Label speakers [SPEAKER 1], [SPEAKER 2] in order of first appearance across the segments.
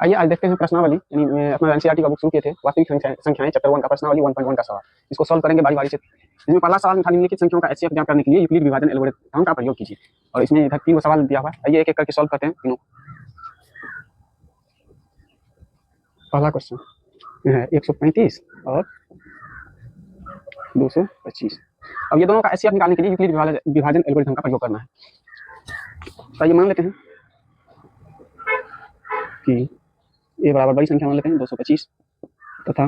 [SPEAKER 1] आइए आज देखते हैं प्रश्नावली, यानी अपना एनसीईआरटी का बुक शुरू किए थे, वास्तविक संख्याएं चैप्टर 1 का प्रश्नावली 1.1 का सवाल। इसको सॉल्व करेंगे बारी बारी से। इसमें पहला सवाल था, निम्नलिखित संख्याओं का एचसीएफ ज्ञात करने के लिए यूक्लिड विभाजन एल्गोरिथम का प्रयोग कीजिए। और इसमें इधर 3 सवाल दिया हुआ है। आइए एक एक करके सॉल्व करते हैं तीनों। पहला क्वेश्चन है 135 और 225। अब ये दोनों का एचसीएफ निकालने के लिए यूक्लिड विभाजन एल्गोरिथम का प्रयोग करना है। तो ये मान लेते हैं कि ए बराबर बड़ी संख्या मान लेते हैं 225 तथा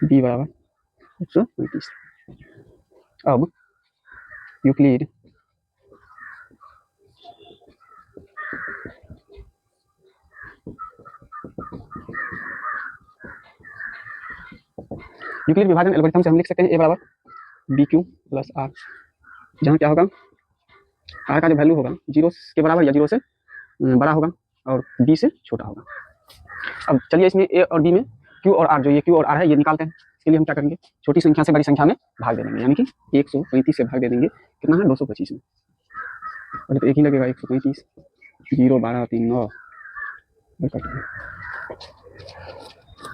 [SPEAKER 1] बी बराबर 135। अब यूक्लिड विभाजन एल्गोरिथम से हम लिख सकते हैं ए बराबर बी क्यू प्लस आर, जहाँ क्या होगा आर का जो वैल्यू होगा 0 के बराबर या 0 से बड़ा होगा और बी से छोटा होगा। अब चलिए इसमें ए और बी में क्यू और आर, जो ये क्यू और आर है ये निकालते हैं। इसके लिए हम क्या करेंगे, छोटी संख्या से बड़ी संख्या में भाग दे देंगे, यानी कि 135 से भाग दे देंगे। कितना है 225 में, पहले तो एक ही लगेगा 135, 0 12 3 9।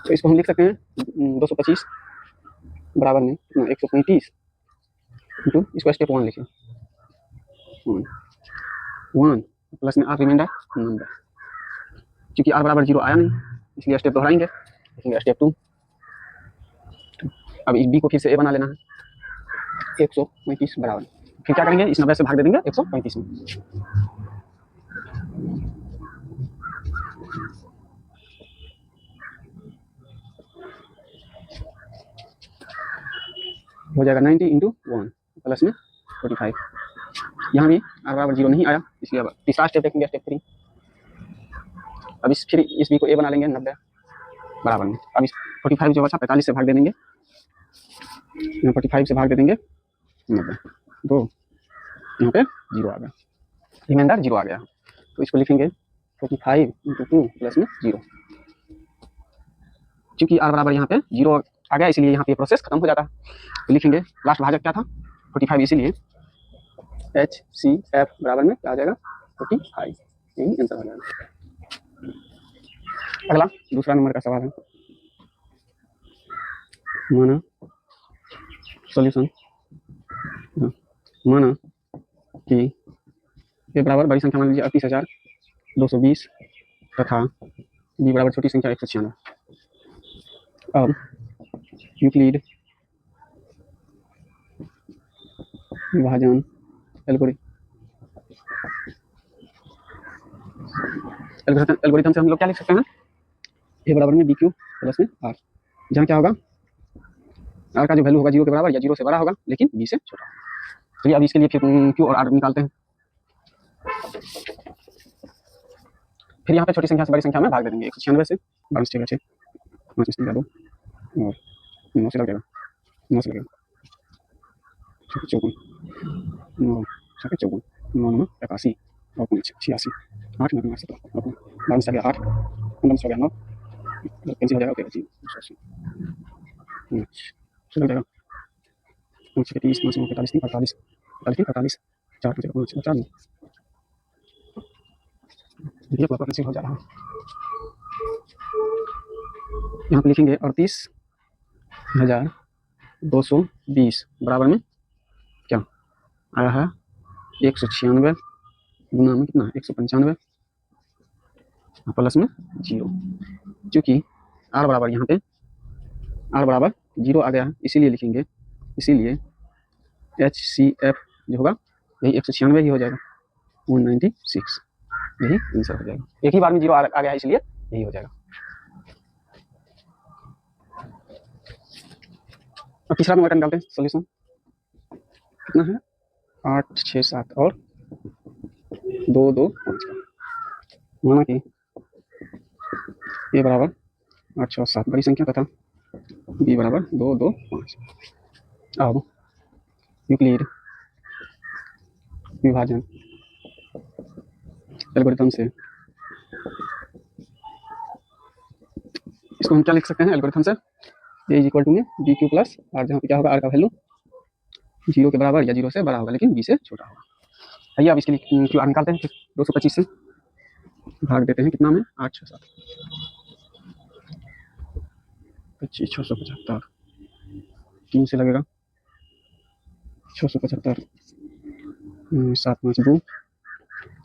[SPEAKER 1] तो इसको हम लिख सकते हैं 225 बराबर में 135 इंटू, इसको स्टेप 1 लिखिए 1 प्लस में आर रिमाइंडर नंबर। क्योंकि आर बराबर 0 आया नहीं इसलिए स्टेप दोहराएंगे, लिखेंगे स्टेप 2। अब इस बी को फिर से ए बना लेना है 135 बराबर, फिर क्या करेंगे इस 90 से भाग दे देंगे 135 में। हो जाएगा 90 इंटू 1 प्लस में 45। यहाँ भी आर बराबर 0 नहीं आया इसलिए अब तीसरा स्टेप देखेंगे, स्टेप 3। अब फिर इस बी को ए बना लेंगे 90 बराबर में। अब इस 45 जो बचा 45 से भाग दे देंगे, 45 से भाग दे देंगे 90, तो यहाँ पे 0 आ गया, रिमाइंडर 0 आ गया। तो इसको लिखेंगे 45 इंटू 2 प्लस में 0। क्योंकि आर बराबर यहाँ पे 0 आ गया इसलिए यहाँ पे प्रोसेस खत्म हो जाता है। तो लिखेंगे लास्ट भाजक क्या था 45, इसीलिए एच सी एफ बराबर में क्या आ जाएगा 45, यही आंसर हो जाएगा। अगला दूसरा नंबर का सवाल है, माना सॉल्यूशन, माना कि ए बराबर बड़ी संख्या मान लीजिए 38,220 तथा बी बराबर छोटी संख्या 196। अब यूक्लिड विभाजन एल्गोरिथम से हम लोग क्या लिख सकते हैं, ए बराबर में बी क्यू प्लस में आर, जहाँ क्या होगा आर का जो वैल्यू होगा 0 के बराबर या 0 से बड़ा होगा लेकिन बी से छोटा होगा। चलिए अब इसके लिए फिर क्यू और आर निकालते हैं। फिर यहाँ पे छोटी संख्या से बड़ी संख्या में भाग दे देंगे 196 से, 12 से 6 5 से 2 और 9 से लगेगा 9 से लगेगा 54 9 54 9 81 और 86 8 9 8 12 से 8 15 से 9 कैंसिल हो जाएगा, ओके जी लग जाएगा 30 35 45 48 48 4 4 ये पूरा कैंसिल हो जा रहा है। यहाँ पे लिखेंगे 38,220 बराबर में क्या आया है 196 गुना में कितना 195 प्लस में 0। क्योंकि आर बराबर यहाँ पे आर बराबर 0 आ गया है इसीलिए लिखेंगे, इसीलिए एच सी एफ जो होगा यही 196 ही हो जाएगा 196, यही आंसर हो जाएगा। एक ही बार में 0 आ गया है इसलिए यही हो जाएगा। अब तीसरा नंबर का निकालते हैं सॉल्यूशन, कितना है 8 6 7 और 2 2 5 का। माना कि ए बराबर 8 6 7 बड़ी संख्या तथा बी बराबर 2 2 5। अब यूक्लिड विभाजन एल्गोरिथम से इसको हम क्या लिख सकते हैं एल्गोरिथम से, ए इज इक्वल टू में बी क्यू प्लस आर, जहाँ पे क्या होगा आर का वैल्यू 0 के बराबर या 0 से बड़ा होगा लेकिन बी से छोटा होगा। आइए अब इसके लिए क्यू आर निकालते हैं 225 से। भाग देते हैं कितना में 8 6 7 25 675 3 से लगेगा 675 7 5 2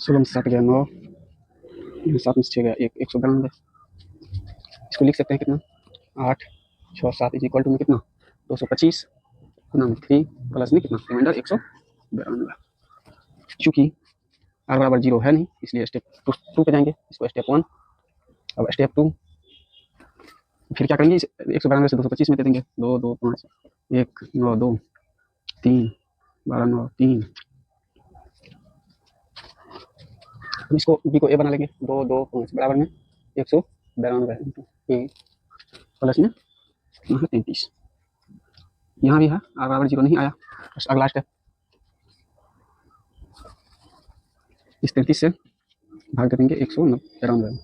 [SPEAKER 1] 16 में 7 गया 9 7 में 6 गया 192 इसको लिख सकते हैं कितना 8 6 7 इज इक्वल टू में कितना 225 गुना में 3 प्लस में कितना रिमाइंडर 192 चूंकि r बराबर 0 है नहीं इसलिए स्टेप 2 पे जाएंगे इसको स्टेप 1 अब स्टेप 2 फिर क्या करेंगे 192 से 225 में दे देंगे 2 2 5 1 9 2 3 12 9 3 इसको b को a बना लेंगे 2 2 5 बराबर में 192 इंटू a प्लस में 33 यहाँ भी है r बराबर 0 नहीं आया अगला स्टेप इस 33 से भाग दे देंगे 192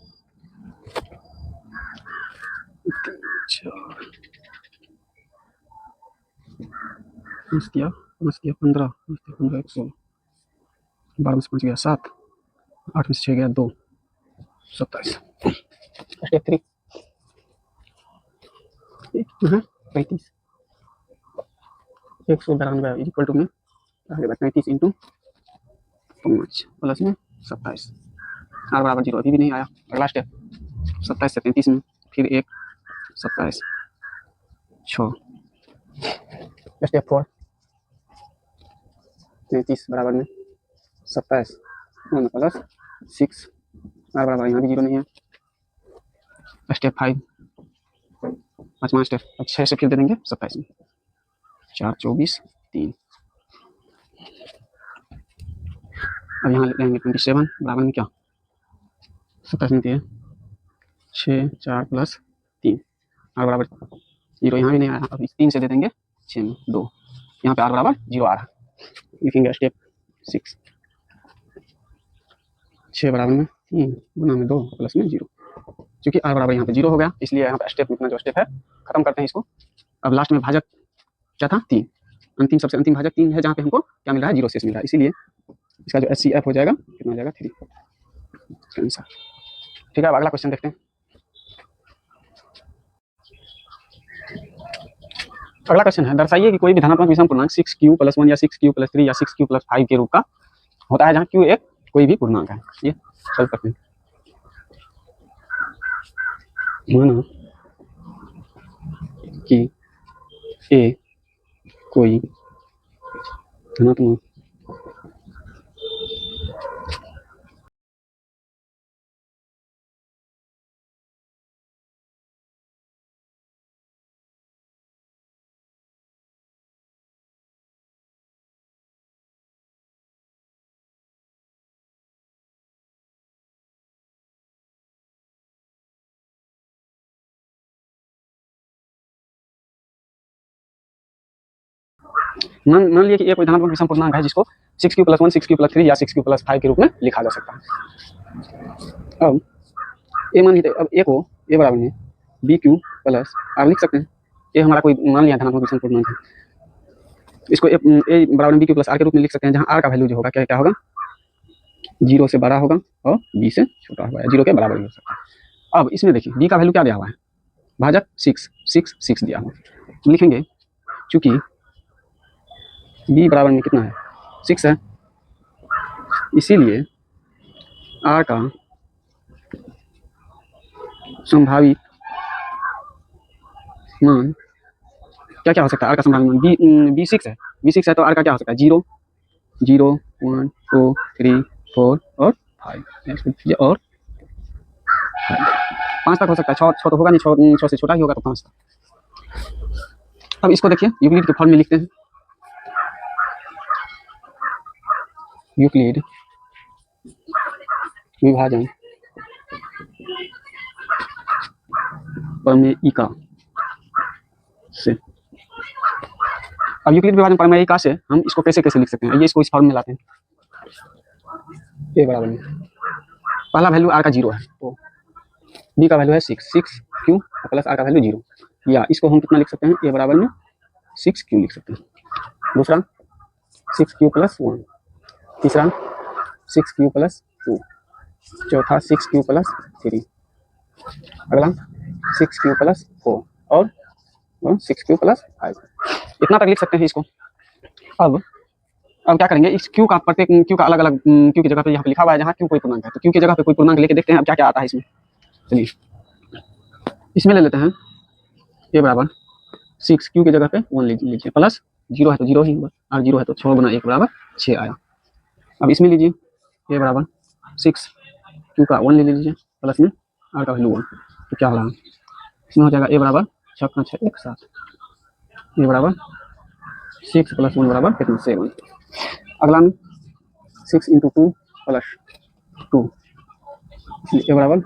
[SPEAKER 1] 15 116 12 में से 5 गया 7 8 में से 6 गया 2 27 स्टेप 3 35 192 इक्वल टू में 35 इंटू 5 प्लस में 27 r बराबर 0 अभी भी नहीं आया अगला स्टेप 27 से 33 में फिर 1 27 6 स्टेप 4 33 बराबर में 27 प्लस 6 r बराबर यहाँ भी 0 नहीं है स्टेप 5 पाँचवा स्टेप 6 से फिर दे देंगे 27 में 4 24 3 अब यहाँ लेंगे 27 बराबर में क्या 27 में दिए 6 4 प्लस 3 r बराबर 0 यहाँ भी नहीं आया अब इस 3 से दे देंगे 6 में 2 यहाँ पे r बराबर 0 आ रहा लिखेंगे स्टेप 6 6 बराबर में 3 गुना में 2 प्लस में 0 क्योंकि r बराबर यहाँ पे 0 हो गया इसलिए यहाँ पे स्टेप अपना जो स्टेप है खत्म करते हैं इसको अब लास्ट में भाजक क्या था 3 अंतिम सबसे अंतिम भाजक 3 है जहाँ पे हमको क्या मिल रहा है 0 शेष मिल रहा है इसीलिए इसका जो HCF हो जाएगा कितना हो जाएगा 3 आंसर ठीक है अब अगला क्वेश्चन देखते हैं अगला क्वेश्चन है दर्शाइए कि कोई भी धनात्मक विषम पूर्णांक 6q + 1 या 6q + 3 या 6q + 5 के रूप का होता है जहाँ q एक कोई भी पूर्णांक है ये सॉल्व करते हैं माना कि a कोई धनात्मक मान लिया कि ये कोई धनात्मक विषम पूर्णांक है जिसको 6q + 1 6q + 3 या 6q + 5 के रूप में लिखा जा सकता है अब ए मान लीजिए अब ए को ए बराबर में bq प्लस आप लिख सकते हैं ये हमारा कोई मान लिया धनात्मक विषम पूर्णांक है इसको ए बराबर में bq + r के रूप में लिख सकते हैं जहाँ r का वैल्यू जो होगा क्या क्या होगा 0 से बड़ा होगा और b से छोटा होगा 0 के बराबर ही हो सकता है अब इसमें देखिए b का वैल्यू क्या दिया हुआ है भाजक 6 दिया हुआ है लिखेंगे चूंकि b बराबर में कितना है 6 है इसीलिए r का संभावित मान क्या क्या हो सकता है r का संभावित मान b 6 है b 6 है तो r का क्या हो सकता है 0 0 1 2 3 4 और 5 और 5 तक हो सकता है 6 तो होगा नहीं 6 से छोटा ही होगा तो 5 तक अब इसको देखिए यूक्लिड के फॉर्म में लिखते हैं यूक्लिड विभाजन प्रमेयिका से अब यूक्लिड विभाजन प्रमेयिका से हम इसको कैसे लिख सकते हैं ये इसको इस फॉर्म में लाते हैं ए बराबर में पहला वैल्यू r का 0 है तो b का वैल्यू है 6q प्लस r का वैल्यू 0 या इसको हम कितना लिख सकते हैं ए बराबर में 6q लिख सकते हैं दूसरा 6q + 1 तीसरा 6q + 2 चौथा 6 क्यू प्लस 3, अगला 6 क्यू प्लस 4 और 6 क्यू प्लस 5। इतना तक लिख सकते हैं इसको। अब क्या करेंगे, इस क्यू का प्रत्येक क्यू का अलग अलग क्यू की जगह पे यहाँ पे लिखा हुआ है जहाँ क्यू कोई पूर्णांक है, तो क्यू की जगह पे कोई पूर्णांक लेके देखते हैं अब क्या क्या आता है इसमें। चलिए इसमें ले लेते हैं ए बराबर 6 क्यू की जगह पे 1 लीजिए, प्लस 0 है तो 0 ही होगा, और 0 है तो 6 गुना 1 बराबर 6 आया। अब इसमें लीजिए ए बराबर 6 क्यू का 1 ले लीजिए, प्लस में आर का वैल्यू 1, तो क्या हो रहा है इसमें हो जाएगा ए बराबर 6 का 6 1 7, ए बराबर 6 प्लस 1 बराबर कितना 7। अगला में 6 इंटू 2 प्लस 2, इसलिए ए बराबर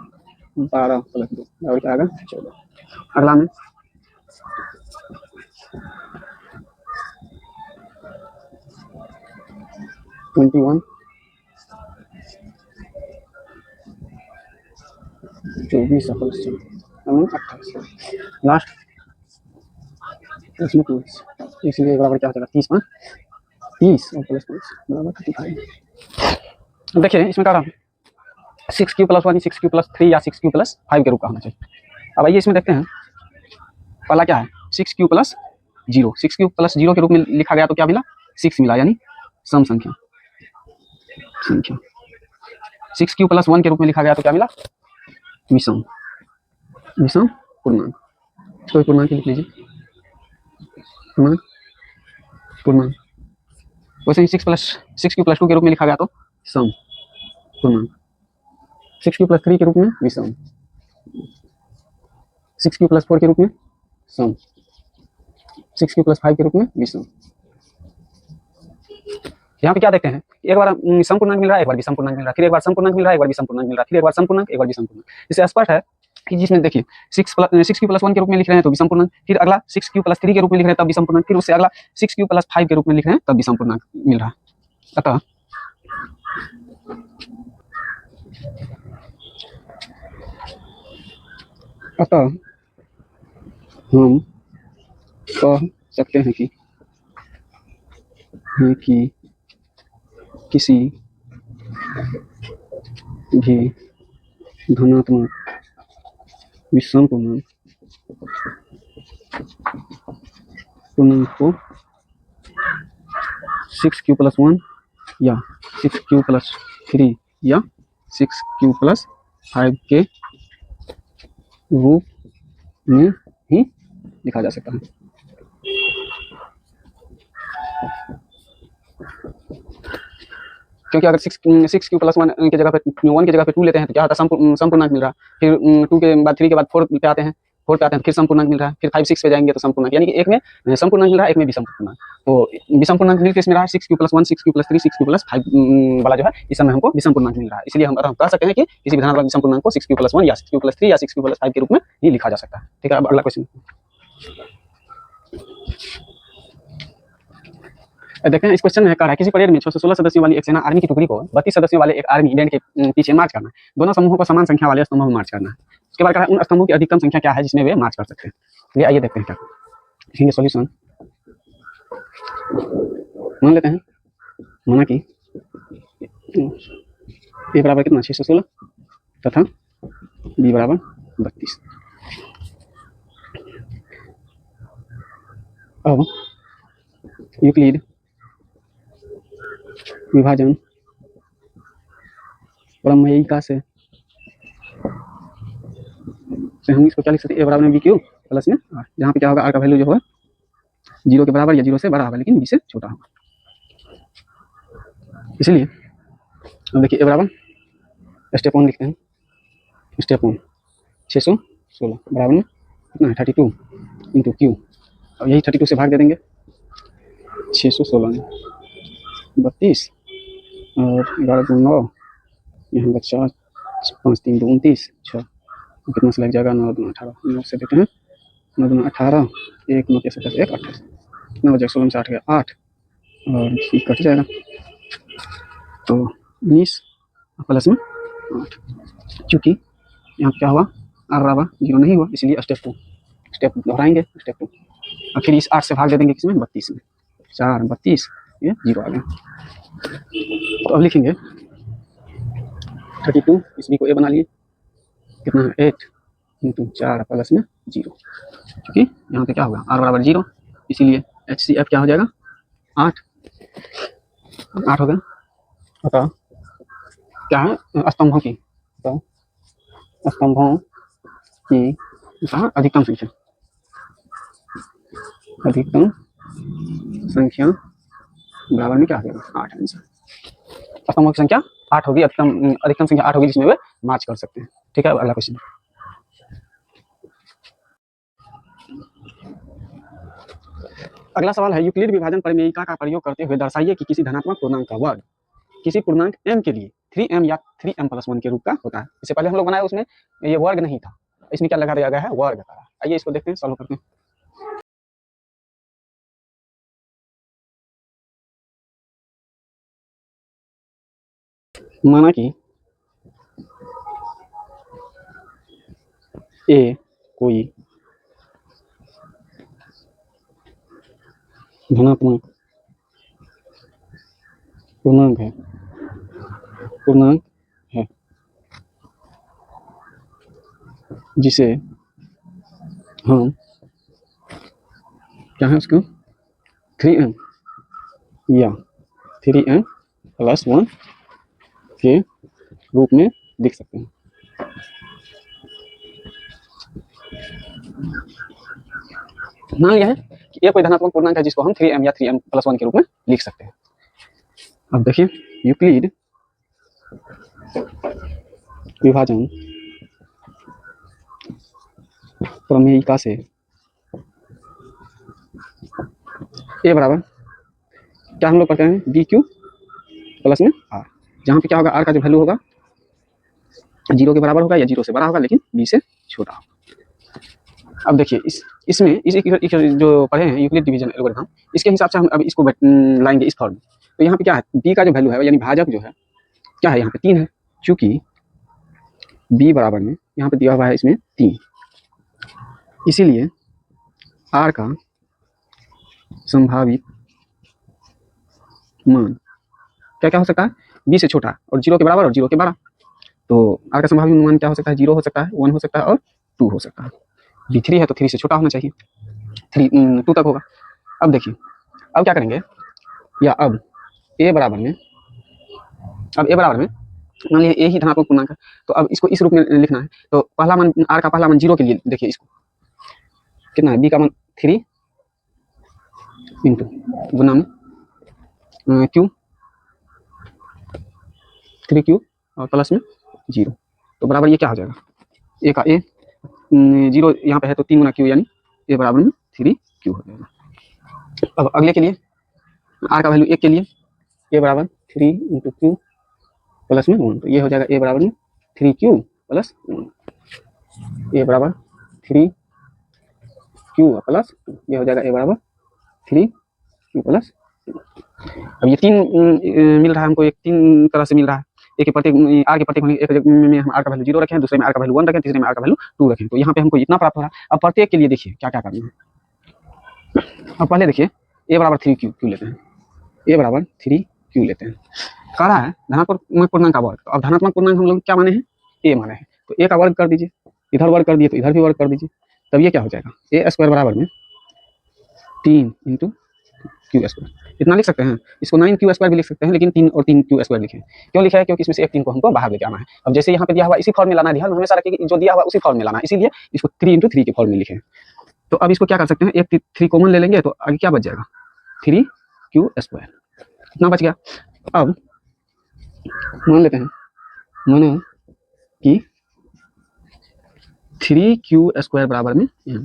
[SPEAKER 1] 12 प्लस 2 बराबर क्या आएगा 14। अगला में 21 24 प्लस 28, लास्ट इसमें 24, इसलिए बराबर क्या हो जाएगा 30 और प्लस 5 बराबर 35। अब देखिए इसमें क्या रहा 6 क्यू प्लस 1 6 क्यू प्लस 3 या 6 क्यू प्लस 5 के रूप का होना चाहिए। अब आइए इसमें देखते हैं पहला क्या है 6 क्यू प्लस 0, 6 क्यू प्लस 0 के रूप में लिखा गया तो क्या मिला 6 मिला, यानी सम संख्या। 6 क्यू प्लस 1 के रूप में लिखा गया तो क्या मिला विषम पूर्णांक। तो पूर्णांक लिख लीजिए, पूर्णांक। वैसे ही 6 क्यू प्लस 2 के रूप में लिखा गया तो सम पूर्णांक, 6 क्यू प्लस 3 के रूप में विषम, 6 क्यू प्लस 4 के रूप में सम, 6 क्यू प्लस 5 के रूप में विषम। यहाँ पे क्या देखते हैं एक बार सम पूर्णांक मिल रहा है, एक बार विषम पूर्णांक मिल रहा है, फिर एक बार सम पूर्णांक मिल रहा है, एक बार विषम पूर्णांक मिल रहा है, फिर एक बार सम पूर्णांक, एक बार विषम पूर्णांक। इससे स्पष्ट है कि जिसमें देखिए 6 क्यू प्लस 1 के रूप में लिख रहे हैं तो विषम पूर्णांक, फिर अगला 6 क्यू प्लस 3 के रूप में लिख रहे हैं तब विषम पूर्णांक, फिर उससे अगला 6 क्यू प्लस 5 के रूप में लिख रहे हैं तब विषम पूर्णांक मिल रहा है। अतः हम कह सकते हैं कि किसी भी धनात्मक विषम पूर्णांक को 6 क्यू प्लस 1 या 6 क्यू प्लस 3 या 6 क्यू प्लस 5 के रूप में ही लिखा जा सकता है। क्योंकि अगर 6 क्यू प्लस 1 की जगह पे 1 की जगह पे 2 लेते हैं तो क्या होता है सम पूर्णांक मिल रहा है, फिर 2 के बाद 3 के बाद 4 पे आते हैं, 4 पे आते हैं फिर सम पूर्णांक मिल रहा है, फिर 5 6 पे जाएंगे तो सम पूर्णांक, यानी कि एक में सम पूर्णांक मिल रहा है, एक में विषम पूर्णांक। तो विषम पूर्णांक मिल किस में रहा है 6 Q plus 1 6 Q plus 3 6 Q plus 5 वाला जो है इस समय हमको विषम पूर्णांक मिल रहा है। इसलिए हम कह सकते हैं कि किसी भी धनात्मक विषम पूर्णांक को 6 क्यू प्लस 1 या 6 क्यू प्लस 3 या 6 क्यू प्लस 5 के रूप में ही लिखा जा सकता है। ठीक है, अब अगला क्वेश्चन देखते हैं। इस क्वेश्चन में कह रहा है किसी परेड में 616 सदस्यों वाली एक सेना आर्मी की टुकड़ी को 32 सदस्यों वाले एक आर्मी इंडियन के पीछे मार्च करना है। दोनों समूहों को समान संख्या वाले स्तंभों में मार्च करना है। उसके बाद कह रहा है उन स्तंभों की अधिकतम संख्या क्या है जिसमें वे मार्च कर सकते हैं। चलिए आइए देखते हैं क्या लिखेंगे सॉल्यूशन। मान लेते हैं माना कि ए बराबर कितना 616 तथा बी बराबर 32। अब यूक्लिड विभाजन प्रमेयिका से हम इसको क्या लिख सकते हैं, ए बराबर में बी क्यू प्लस में आर, जहाँ पे क्या होगा आर का वैल्यू जो होगा 0 के बराबर या 0 से बड़ा होगा लेकिन बी से छोटा होगा। इसलिए अब देखिए ए बराबर स्टेप 1 लिखते हैं, स्टेप 1 616 बराबर में कितना है 32 इंटू क्यू। अब यही 32 से भाग दे देंगे 616 में 32 और 11 2 9 यहाँ बच्चा 5 3 2 29 6 कितना से लग जाएगा 9 2 18 9 से देते हैं 9 2 18 1 9 के 7 1 28 कितना बचा 16 में 8 गया 8 और कट जाएगा तो 19 प्लस में 8। चूँकि यहाँ क्या हुआ आर बराबर 0 नहीं हुआ इसलिए स्टेप दोहराएंगे स्टेप 2 और फिर इस 8 से भाग दे देंगे किसमें 32 में 4 32 ये 0 आ गया। तो अब लिखेंगे 32, इस बी को ए बना लिए, कितना है 8 इंटू 4 प्लस में 0, क्योंकि यहाँ पे क्या होगा r बराबर 0, इसीलिए HCF क्या हो जाएगा 8, 8 हो गया। अतः क्या है स्तंभों की, तो स्तंभों की अधिकतम संख्या, अधिकतम संख्या बराबर में क्या हो जाएगा 8 आंसर। स्तंभों की संख्या 8 होगी, अधिकतम संख्या 8 होगी जिसमें वे मार्च कर सकते हैं। ठीक है, अगला क्वेश्चन। अगला सवाल है यूक्लिड विभाजन प्रमेयिका का प्रयोग करते हुए दर्शाइए कि किसी धनात्मक पूर्णांक का वर्ग किसी पूर्णांक m के लिए 3m या 3m+1 के रूप का होता है। इससे पहले हम लोग बनाए उसमें ये वर्ग नहीं था, इसमें क्या लगा दिया गया है वर्ग का। आइए इसको देखते हैं, सॉल्व करते हैं। माना कि ए कोई धनात्मक पूर्णांक है जिसे हम क्या है उसका 3m या 3m+1 के रूप में लिख सकते हैं। मान लिया है कि ये कोई धनात्मक पूर्णांक है जिसको हम 3m या 3m+1 के रूप में लिख सकते हैं। अब देखिए यूक्लिड विभाजन प्रमेयिका से ए बराबर क्या हम लोग पढ़ते हैं BQ प्लस में R, जहाँ पे क्या होगा R का जो वैल्यू होगा 0 के बराबर होगा या 0 से बड़ा होगा लेकिन B से छोटा होगा। अब देखिए इसमें इस जो पढ़े हैं यूक्लिड डिवीजन एल्गोरिथम, इसके हिसाब से हम अब इसको लाएंगे इस फॉर्म में। तो यहाँ पे क्या है B का जो वैल्यू है यानी भाजक जो है क्या है यहाँ पे 3 है, क्योंकि B बराबर में यहाँ पे दिया हुआ है इसमें 3, इसीलिए R का संभावित मान क्या क्या हो सकता है B से छोटा और 0 के बराबर और 0 के बड़ा। तो R का संभावित मान क्या हो सकता है 0 हो सकता है, 1 हो सकता है और 2 हो सकता है। B 3 है तो 3 से छोटा होना चाहिए, 2 तक होगा। अब देखिए अब क्या करेंगे या अब A बराबर में मान लीजिए A ही धनात्मक पूर्णांक है, तो अब इसको इस रूप में लिखना है। तो पहला मान R का पहला मान 0 के लिए देखिए इसको कितना है B का मान 3 इंटू गुना में Q 3Q और प्लस में 0, तो बराबर ये क्या हो जाएगा A का A 0 यहाँ पे है तो 3 गुना Q यानी A बराबर में 3Q हो जाएगा। अब अगले के लिए R का वैल्यू 1 के लिए A बराबर 3 इंटू Q प्लस में 1, तो ये हो जाएगा A बराबर में 3Q प्लस 1, A बराबर 3Q प्लस 2, ये हो जाएगा A बराबर 3Q प्लस 2। अब ये 3 मिल रहा है हमको, एक 3 तरह से मिल रहा है, एक के प्रत्येक R के प्रत्येक एक में हम R का वैल्यू 0 रखें, दूसरे में R का वैल्यू 1 रखें, तीसरे में R का वैल्यू 2 रखें, तो यहाँ पे हमको इतना प्राप्त हो रहा है। अब प्रत्येक के लिए देखिए क्या क्या करना है। अब पहले देखिए A बराबर 3Q लेते हैं, A बराबर 3Q लेते हैं। कह रहा है धनात्मक पूर्णांक का वर्ग, तो अब धनात्मक पूर्णांक हम लोग क्या माने हैं A माने हैं, तो A का वर्ग कर दीजिए, इधर वर्ग कर दिए तो इधर भी वर्ग कर दीजिए, तब ये क्या हो जाएगा A² बराबर में 3 इंटू Q², इतना लिख सकते हैं। इसको 9Q² भी लिख सकते हैं, लेकिन 3 और 3Q² लिखे। क्यों लिखा है क्योंकि इसमें से एक 3 को हमको बाहर लेके आना है। अब जैसे यहाँ पे दिया हुआ इसी फॉर्म में लाना है, ध्यान हमेशा रखिए कि जो दिया हुआ उसी फॉर्म में लाना है, इसीलिए इसको 3 इंटू 3 के फॉर्म में लिखे। तो अब इसको क्या कर सकते हैं, एक 3 कॉमन ले लेंगे तो आगे क्या बच जाएगा 3Q², इतना बच गया। अब मान लेते हैं माना कि 3Q² बराबर में m।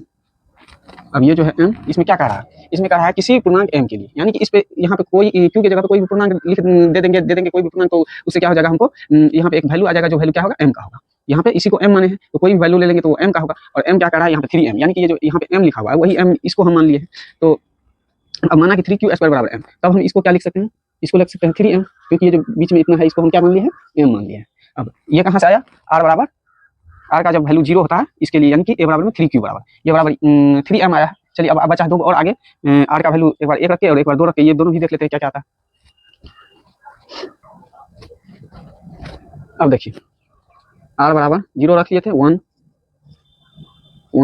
[SPEAKER 1] अब ये जो है m, इसमें क्या कह रहा है, इसमें कह रहा है किसी पूर्णांक m के लिए, यानी कि इस पे यहाँ पे कोई q की जगह पे कोई भी पूर्णांक लिख दे देंगे कोई भी पूर्णांक, तो उससे क्या हो जाएगा हमको यहाँ पे एक वैल्यू आ जाएगा, जो वैल्यू क्या होगा m का होगा। यहाँ पे इसी को m माने हैं तो कोई भी वैल्यू ले लेंगे तो वो m का होगा, और m क्या कह रहा है यहाँ पे 3m, यानी कि ये जो यहाँ पे m लिखा हुआ है वही m, इसको हम मान लिए हैं। तो अब माना कि 3Q² बराबर m, तब हम इसको क्या लिख सकते हैं, इसको लिख सकते हैं 3m, क्योंकि ये जो बीच में इतना है इसको हम क्या मान लिए हैं m मान लिए हैं। अब ये कहाँ से आया r बराबर, R का जब वैल्यू 0 होता है इसके लिए, यानी कि A बराबर में 3Q बराबर, ये बराबर 3m आया है। चलिए अब बचा दो और आगे R का वैल्यू एक बार 1 रख के और एक बार 2 रख के, ये दोनों भी देख लेते हैं क्या क्या आता है। अब देखिए आर बराबर 0 रख लिए थे, 1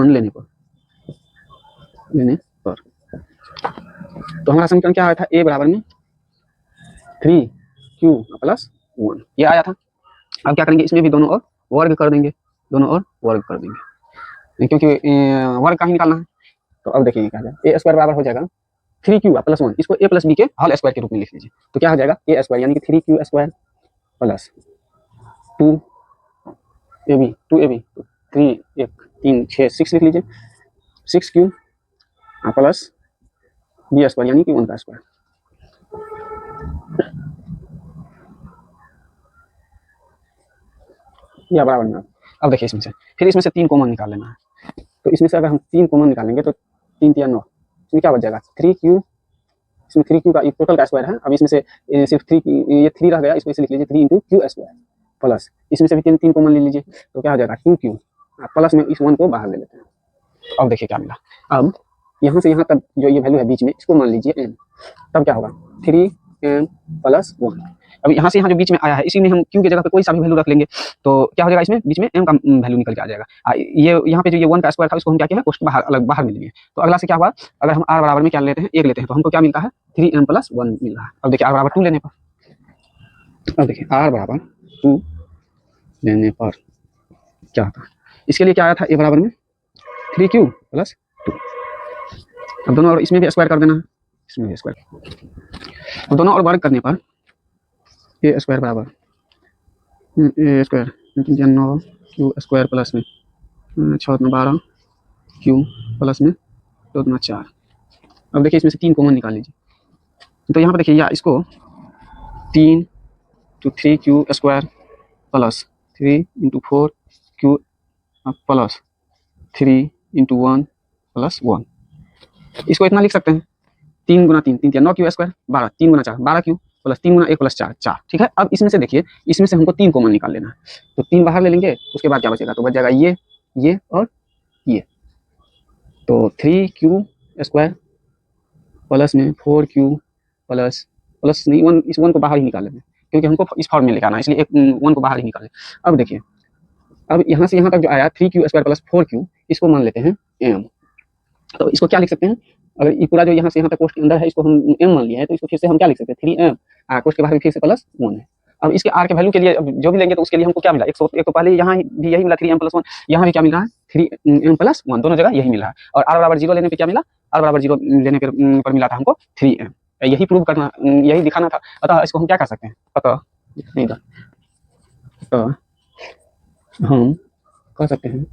[SPEAKER 1] लेने पर तो हमारा समीकरण क्या आया था, ए बराबर में 3q प्लस 1 ये आया था। अब क्या करेंगे, इसमें भी दोनों ओर वर्ग कर देंगे, क्योंकि वर्ग का ही निकालना है। तो अब देखिए क्या जाएगा, ए स्क्वायर बराबर हो जाएगा 3q प्लस 1, इसको ए प्लस बी के होल स्क्वायर के रूप में लिख लीजिए। तो क्या हो जाएगा, ए स्क्वायर यानी कि 3q स्क्वायर प्लस 2ab 3 1 3 6 6 लिख लीजिए, 6q प्लस बी स्क्वायर यानी कि 1 का स्क्वायर। या बराबर में। अब देखिए इसमें से, फिर इसमें से 3 कॉमन निकाल लेना है। तो इसमें से अगर हम 3 कॉमन निकालेंगे तो 3 3 9, इसमें क्या बच जाएगा 3q, इसमें 3q का टोटल का स्क्वायर है। अब इसमें से सिर्फ 3 ये 3 रह गया, इसको इसे लिख लीजिए 3 × q स्क्वायर प्लस इसमें से भी 3 कॉमन ले लीजिए, तो क्या हो जाएगा 2q प्लस में इस 1 को बाहर ले लेते हैं। अब देखिए क्या मिला, अब यहाँ से यहाँ तक जो ये वैल्यू है बीच में, इसको मान लीजिए m, तब क्या होगा 3m प्लस 1। अब यहाँ से यहाँ जो बीच में आया है, इसी में हम q की जगह पे कोई सा भी वैल्यू रख लेंगे, तो क्या हो जाएगा, इसमें बीच में m का वैल्यू निकल के आ जाएगा। ये यहाँ पे जो ये 1 का स्क्वायर था, उसको हम क्या किया है, उसको बाहर में लिए। तो अगला से क्या हुआ, अगर हम r बराबर में क्या लेते हैं, 1 लेते हैं, तो हमको क्या मिलता है 3m प्लस 1 मिल रहा है। अब देखिए r बराबर 2 लेने पर, अब देखिए r बराबर 2 लेने पर क्या होता है, इसके लिए क्या आया था, a बराबर में 3q प्लस 2। अब दोनों और इसमें भी स्क्वायर कर देना है, इसमें भी स्क्वायर, अब दोनों और वर्ग करने पर ए स्क्वायर बराबर ए स्क्वायर 9 क्यू स्क्वायर प्लस में 6 में 12 क्यू प्लस में 2 में 4। अब देखिए इसमें से 3 कॉमन निकाल लीजिए। तो यहाँ पर देखिए, या इसको 3 × 3q square plus 3 × 4q plus 3 × 1 plus 1, इसको इतना लिख सकते हैं 3 × 3 3 9q square 12 3 × 4 12q plus 3 × 1 plus 4 4। ठीक है, अब इसमें से देखिए, इसमें से हमको 3 कॉमन निकाल लेना है, तो 3 बाहर ले लेंगे, उसके बाद क्या बचेगा, तो बच जाएगा ये और ये। तो 3q स्क्वायर प्लस में 4q प्लस नहीं 1, इस 1 को बाहर ही निकाल लेंगे क्योंकि हमको इस फॉर्म में लिखाना है, इसलिए 1 को बाहर ही निकालें। अब देखिए, अब यहाँ से यहाँ तक जो आया 3q स्क्वायर प्लस 4q, इसको मान लेते हैं m। तो इसको क्या लिख सकते हैं, अगर ये पूरा जो यहाँ से यहाँ तक कोष्ठ के अंदर है, इसको हम m मान लिया है, तो इसको फिर से हम क्या लिख सकते हैं 3m, कोष्ठ के बाहर फिर से प्लस 1 है। अब इसके r के वैल्यू के लिए जो भी लेंगे, तो उसके लिए हमको क्या मिला, एक तो पहले यहाँ भी यही मिला 3m प्लस 1, यहाँ भी क्या मिल रहा है 3m प्लस 1, दोनों जगह यही मिला है। और r बराबर 0 लेने पे क्या मिला, r बराबर 0 लेने पर मिला था हमको 3m। यही प्रूव करना, यही दिखाना था। अतः इसको हम क्या कर सकते हैं, अतः हम कह सकते हैं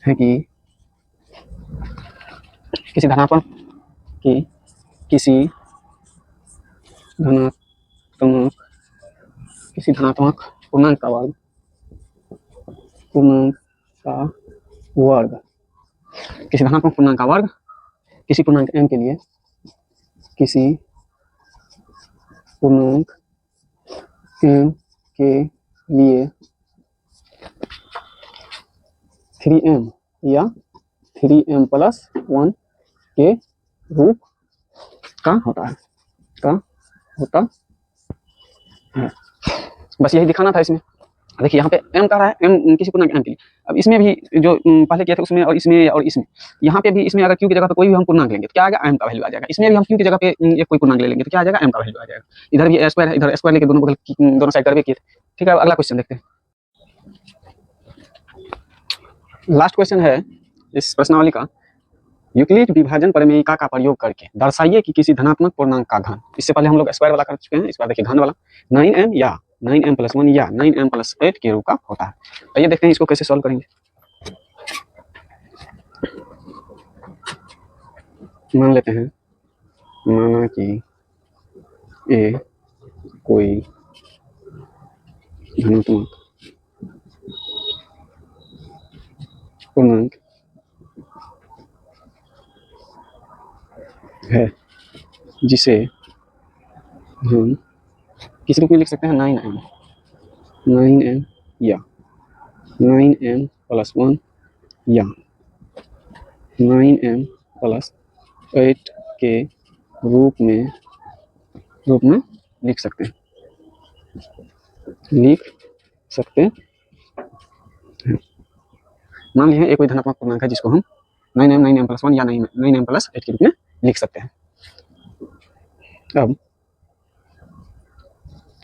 [SPEAKER 1] कि किसी धनात्मक पूर्णांक का वर्ग, किसी धनात्मक पूर्णांक का वर्ग किसी पूर्णांक m के लिए, किसी पूर्णांक m के लिए 3m या 3m प्लस 1 के रूप का होता है। बस यही दिखाना था इसमें। देखिए यहाँ पे m का रहा है, m किसी पूर्णांक m के लिए। अब इसमें भी जो पहले किए थे उसमें और इसमें यहाँ पे भी, इसमें अगर q की जगह पे कोई भी हम पूर्णांक लेंगे तो क्या आएगा, m का वैल्यू आ जाएगा। इसमें भी हम q की जगह पे एक कोई पूर्णांक ले लेंगे तो क्या आ जाएगा, m का वैल्यू आ जाएगा। इधर भी स्क्वायर है, इधर स्क्वायर लेके दोनों बगल दोनों साइड करवे किए थे। ठीक है, अगला क्वेश्चन देखते हैं। लास्ट क्वेश्चन है इस प्रश्नावली का, यूक्लिड विभाजन प्रमेयिका का प्रयोग करके दर्शाइए कि किसी धनात्मक पूर्णांक का घन। इससे पहले हम लोग स्क्वायर वाला कर चुके हैं, इस बार देखिए घन वाला 9m या 9m प्लस 1 या 9m प्लस 8 के रूप का होता है। आइए देखते हैं इसको कैसे सॉल्व करेंगे। मान लेते हैं, माना कि ए कोई धनात्मक पूर्णांक है जिसे हम किस रूप में लिख सकते हैं, 9m या 9m प्लस 1 या 9m प्लस 8 के रूप में लिख सकते हैं। लिख सकते हैं। मान लीजिए एक कोई धनात्मक पूर्णांक है जिसको हम 9m या 9m+8 के रूप में लिख सकते हैं।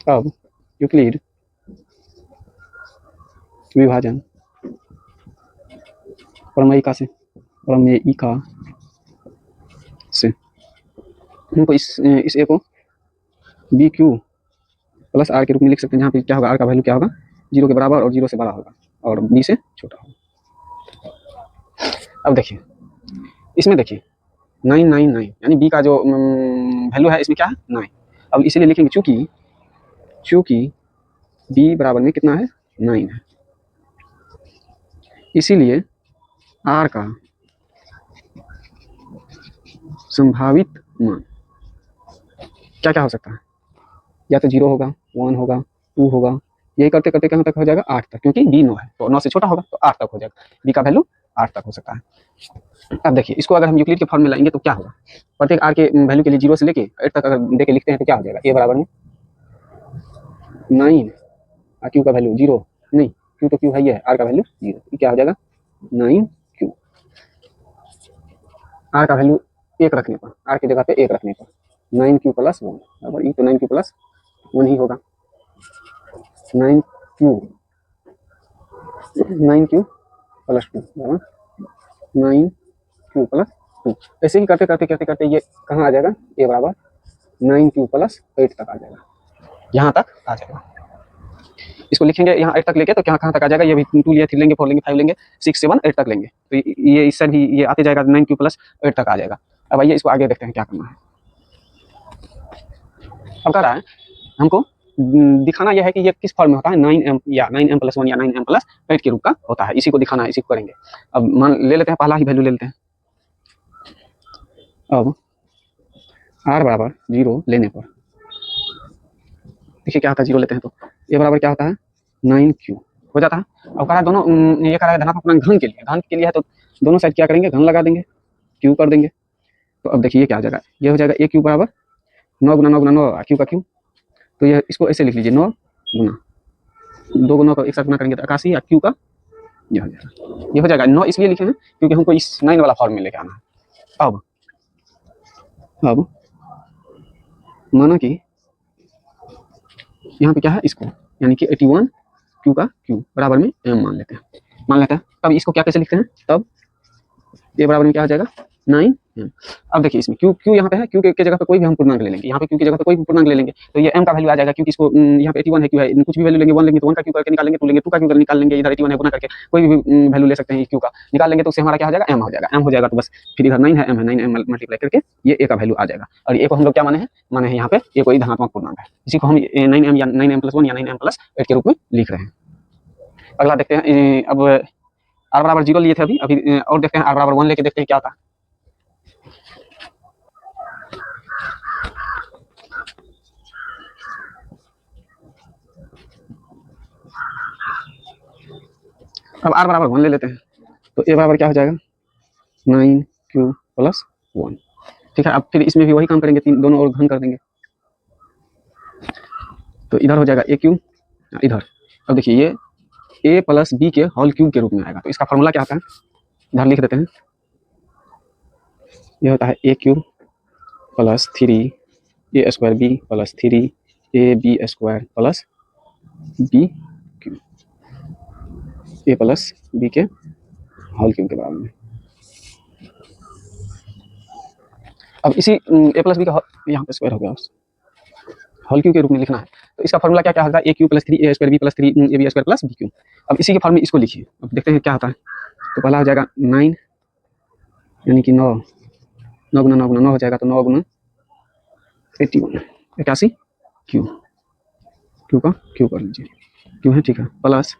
[SPEAKER 1] अब यूक्लिड विभाजन प्रमेयिका से हमको इस ए को बी क्यू प्लस आर के रूप में लिख सकते हैं, जहाँ पे क्या होगा, आर का वैल्यू क्या होगा, 0 के बराबर और 0 से बड़ा होगा और बी से छोटा होगा। अब देखिए इसमें देखिए 999 यानी बी का जो वैल्यू है इसमें क्या है 9। अब इसीलिए लिखेंगे चूंकि बी बराबर में कितना है 9 है, इसीलिए आर का संभावित मान क्या क्या हो सकता है, या तो 0 होगा, 1 होगा, 2 होगा, यही करते करते कहाँ तक हो जाएगा 8 तक, क्योंकि बी 9 है तो 9 से छोटा होगा तो 8 तक हो जाएगा, बी का वैल्यू 8 तक हो सकता है। अब देखिए इसको अगर हम यूक्लिड के फॉर्म में लाएंगे तो क्या होगा, प्रत्येक आर के वैल्यू के लिए 0 से लेके 8 तक अगर दे के लिखते हैं तो क्या हो जाएगा, ए बराबर में 9 और क्यू का वैल्यू 0 नहीं, क्यू तो क्यू है, ये आर का वैल्यू 0, क्या हो जाएगा 9 क्यू। आर का वैल्यू 1 रखने पर, आर की जगह पे 1 रखने पर 9 क्यू प्लस 1 बराबर, ये तो 9 क्यू प्लस 1 ही होगा, 9 क्यू प्लस 2 बराबर 9 क्यू प्लस 2। ऐसे ही करते करते ये कहाँ आ जाएगा, ए बराबर 9 क्यू प्लस 8 तक आ जाएगा, यहाँ तक आ जाएगा। इसको लिखेंगे यहाँ 8 तक लेके तो कहाँ तक आ जाएगा, ये भी 2 लिया, 3 लेंगे, 4 लेंगे, 5 लेंगे, 6 7 8 तक लेंगे तो ये इससे भी ये आते जाएगा 9 क्यू प्लस 8 तक आ जाएगा। अब आइए इसको आगे देखते हैं क्या करना है। अब कह रहा है हमको दिखाना यह है कि ये किस फॉर्म में होता है, 9m या 9m+1 या 9m+8 के रूप का होता है, इसी को दिखाना है, इसी को करेंगे। अब मान ले लेते हैं, पहला ही वैल्यू ले लेते हैं। अब r बराबर 0 लेने पर देखिए क्या होता है, 0 लेते हैं तो ए बराबर क्या होता है 9q हो जाता है। अब कह रहा है दोनों ये कह रहा है धनात्मक पूर्णांक घन के लिए है तो दोनों साइड क्या करेंगे, घन लगा देंगे, q कर देंगे। तो अब देखिए ये क्या हो जाएगा, ये हो जाएगा a क्यू बराबर 9 गुना 9 गुना 9 क्यू का क्यू, तो ये इसको ऐसे लिख लीजिए 9 गुना 2 गुना को एक साथ गुना करेंगे तो 81 या क्यू का ये हो जाएगा। ये हो जाएगा 9 इसलिए लिखे हैं क्योंकि हमको इस 9 वाला फॉर्म में लेके आना है। अब माना कि यहाँ पे क्या है, इसको यानी कि 81 क्यू का क्यू बराबर में m मान लेते हैं। तब इसको क्या कैसे लिखते हैं, तब ये बराबर में क्या हो जाएगा 9m। अब देखिए इसमें क्यू यहाँ पे है, क्यू के जगह पे कोई भी हम पूर्णांक ले लेंगे, यहाँ पे क्यू की जगह पे कोई भी पूर्णांक ले लेंगे तो ये m का वैल्यू आ जाएगा, क्योंकि इसको यहाँ पे 81 है, क्यू है, कुछ भी वैल्यू लेंगे, 1 लेंगे तो 1 का क्यू करके निकालेंगे, 2 लेंगे 2 का क्यू करके निकाल लेंगे, इधर 81 है गुना करके कोई भी वैल्यू ले सकते हैं क्यू का, निकाल लेंगे तो उससे हमारा क्या हो जाएगा m हो जाएगा, तो बस फिर इधर 9 है, m है, 9m मल्टीप्लाई करके ये a का वैल्यू आ जाएगा। और ए को हम लोग क्या माने हैं यहाँ पे ये कोई धनात्मक पूर्णांक है, इसी को हम 9m या 9m+1 या 9m+8 के रूप में लिख रहे हैं। अगला देखते हैं, अब r बराबर 0 लिए थे अभी और देखते हैं r बराबर 1 लेके देखते हैं क्या आता है। अब r बराबर 1 ले लेते हैं तो a बराबर क्या हो जाएगा 9q प्लस 1। ठीक है, अब फिर इसमें भी वही काम करेंगे, दोनों ओर घन कर देंगे तो इधर हो जाएगा a क्यू इधर। अब देखिए ये a प्लस बी के होल क्यूब के रूप में आएगा, तो इसका फॉर्मूला क्या होता है इधर लिख देते हैं, ये होता है a cube plus 3a² b plus 3ab² plus b cube, a plus B के होल क्यूब के बराबर में। अब इसी a प्लस बी का यहाँ पे स्क्वायर हो गया, होल क्यूब के रूप में लिखना है तो इसका फॉर्मूला क्या क्या होगा, a cube plus 3a² b plus 3ab² plus b cube. अब इसी के फॉर्म में इसको लिखिए, अब देखते हैं क्या होता है। तो पहला हो जाएगा 9 यानी कि 9 गुना 9 गुना 9 हो जाएगा, तो 9 गुना 81 81 क्यू का क्यू कर लीजिए, क्यू है ठीक है, प्लस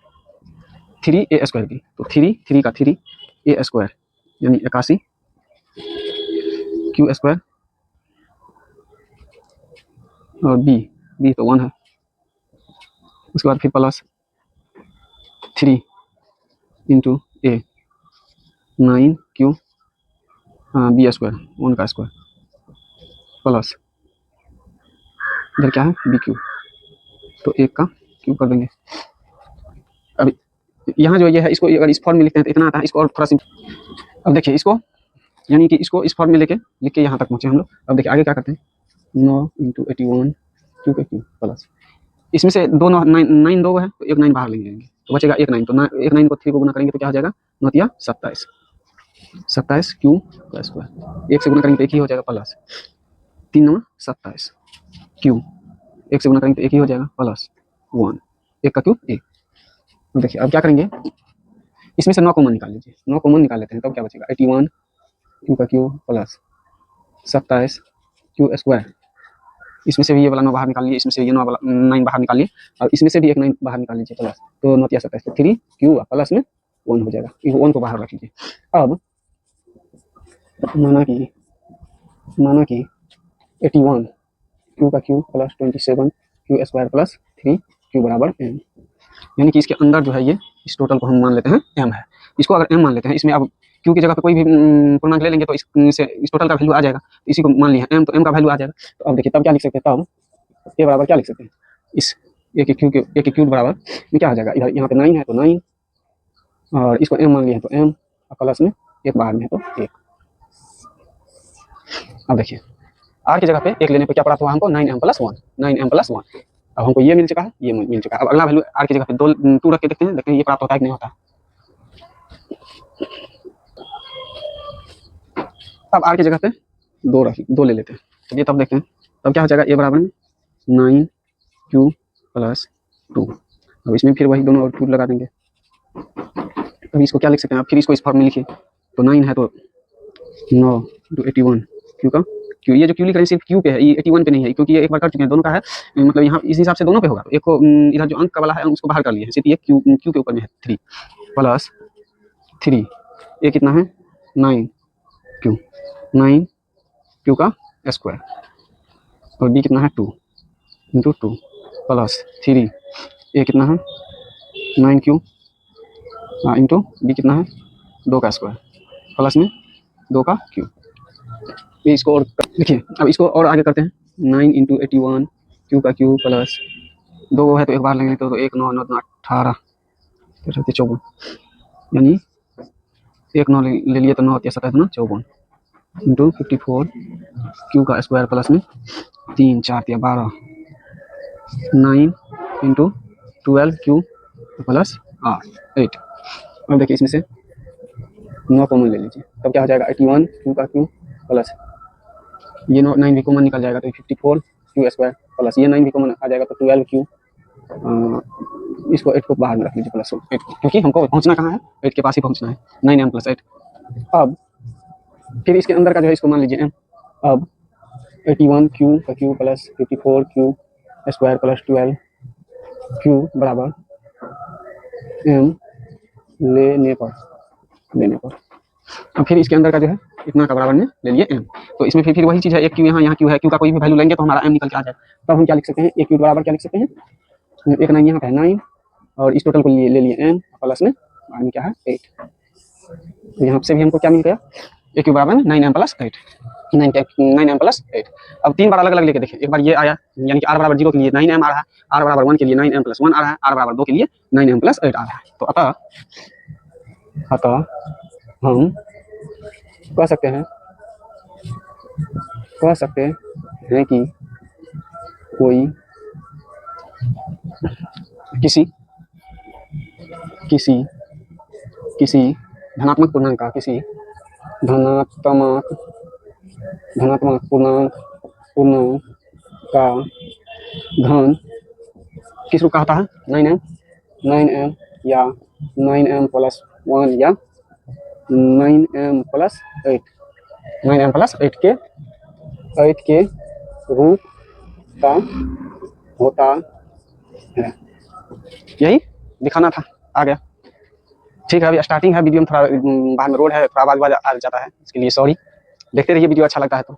[SPEAKER 1] 3a² b, तो 3 का 3a² यानी 81 क्यू² और b तो 1 है, उसके बाद फिर plus 3 into a 9 Q b² 1 का स्क्वायर प्लस इधर क्या है b क्यू, तो 1 का क्यूब कर देंगे। अब यहाँ जो ये है इसको अगर इस फॉर्म में लिखते हैं तो इतना आता है, इसको और थोड़ा सा अब देखिए इसको यानी कि इसको इस फॉर्म में लेके लिख के यहाँ तक पहुँचे हम लोग। अब देखिए आगे क्या करते हैं 9 × 81 क्यू का क्यू प्लस इसमें से दो 9 दो है तो एक 9 बाहर ले जाएंगे तो बचेगा एक 9 तो एक 9 को 3 को गुना करेंगे तो क्या हो जाएगा 9 × 27 27 क्यू का स्क्वायर। एक से गुना करेंगे तो एक ही हो जाएगा प्लस 3 × 27 क्यू एक से गुना करेंगे तो एक ही हो जाएगा प्लस 1 एक का क्यूब एक। देखिए अब क्या करेंगे इसमें से 9 कॉमन निकाल लीजिए 9 कॉमन निकाल लेते हैं तब क्या बचेगा 81 क्यू का क्यू प्लस 27 क्यू स्क्वायर। इसमें से भी ये वाला 9 बाहर निकालिए इसमें से ये 9 वाला 9 बाहर निकालिए और इसमें से भी एक 9 बाहर निकाल लीजिए प्लस तो 9 × 27 तो 3 क्यू प्लस में 1 हो जाएगा। इस 1 को बाहर रख लीजिए। अब माना कि 81 क्यू का Q plus 27 Q square plus 3 Q बराबर m यानी कि इसके अंदर जो है ये इस टोटल को हम मान लेते हैं m है। इसको अगर m मान लेते हैं इसमें अब क्यू की जगह पे कोई भी पूर्णांक ले लेंगे तो इस टोटल का वैल्यू आ जाएगा। तो इसी को मान लिया m तो m का वैल्यू आ जाएगा। तो अब देखिए तब क्या लिख सकते हैं तब a बराबर क्या लिख सकते हैं इस a के क्यूब बराबर में क्या आ जाएगा इधर यहाँ पे 9 है तो 9 और इसको m मान लिया है तो m और प्लस में एक बाहर में है तो 1। अब देखिए r की जगह पे एक लेने पे क्या प्राप्त हुआ हमको 9m + 1 9m + 1। अब हमको ये मिल चुका है ये मिल चुका है। अब अगला वैल्यू r की जगह पे 2 रख के देखते हैं ये प्राप्त होता है कि नहीं होता। अब r की जगह पे 2 ले लेते हैं चलिए तब देखते हैं तब क्या हो जाएगा a बराबर में 9q + 2। अब इसमें फिर वही दोनों और क्यूब लगा देंगे। अब इसको क्या लिख सकते हैं आप फिर इसको इस फॉर्म में लिखिए तो 9 है तो 9 × 81 क्यू का क्यू। ये जो क्यू लिख रहे हैं सिर्फ क्यू पे है ये 81 पे नहीं है क्योंकि ये एक बार कर चुके हैं दोनों का है मतलब यहाँ इस हिसाब से दोनों पे होगा। एक को इधर जो अंक का वाला है उसको बाहर कर लिए हैं सिर्फ ये क्यू के ऊपर में है 3 + 3 ये कितना है 9 क्यू का स्क्वायर और बी कितना है 2 × 2 + 3 ये कितना है 9q इंटू बी कितना है 2 का स्क्वायर प्लस में 2 का क्यूब। ये इसको और देखिए अब इसको और आगे करते हैं 9 × 81 क्यू का क्यूब प्लस 2 है तो एक बार लेंगे तो 1 9 9 18 54 यानी 1 9 ले लिए तो 9 × 7 54 इंटू 54 क्यू का स्क्वायर प्लस में 3 4 12 9 × 12 क्यू प्लस 8। अब देखिए इसमें से 9 कॉमन ले लीजिए तब क्या हो जाएगा 81 क्यू का क्यू प्लस ये 9 भी कॉमन निकल जाएगा तो 54 क्यू स्क्वायर प्लस ये 9 भी कॉमन आ जाएगा तो 12 क्यू इसको 8 को बाहर में रख लीजिए प्लस 8 क्योंकि हमको पहुंचना कहाँ है 8 के पास ही पहुंचना है 9m + 8। अब फिर इसके अंदर का जो है इसको मान लीजिए m। अब 81 क्यू का Q plus 54 Q square plus 12 Q बराबर m लेने पर अब फिर इसके अंदर का जो है इतना का बराबर में ले लिए m। तो इसमें फिर वही चीज़ है एक क्यू यहाँ क्यू है क्यू का कोई भी वैल्यू लेंगे तो हमारा m निकल के आ जाएगा। तब हम क्या लिख सकते हैं एक क्यू बराबर क्या लिख सकते हैं एक 9 यहाँ पे है 9 और इस टोटल को ले लिए m प्लस में क्या है 8। तो यहाँ से भी हमको क्या मिल गया ए क्यू बराबर में 9m + 8 9m + 8। अब 3 बार अलग अलग लेके देखिए एक बार ये आया यानी कि r बराबर 0 के लिए 9m आ रहा है r बराबर 1 के लिए 9m + 1 आ रहा है r बराबर 2 के लिए 9m + 8 आ रहा है। तो अतः हम कह सकते हैं कि कोई किसी धनात्मक पूर्णांक का धनात्मक पूर्णांक का घन किस रूप का होता है 9m या 9m + 1 या 9m + 8 9m + 8 के रूप का होता है। यही दिखाना था आ गया। ठीक है अभी स्टार्टिंग है वीडियो में थोड़ा बाहर में रोड है थोड़ा आवाज आ जाता है इसके लिए सॉरी। देखते रहिए वीडियो अच्छा लगता है तो।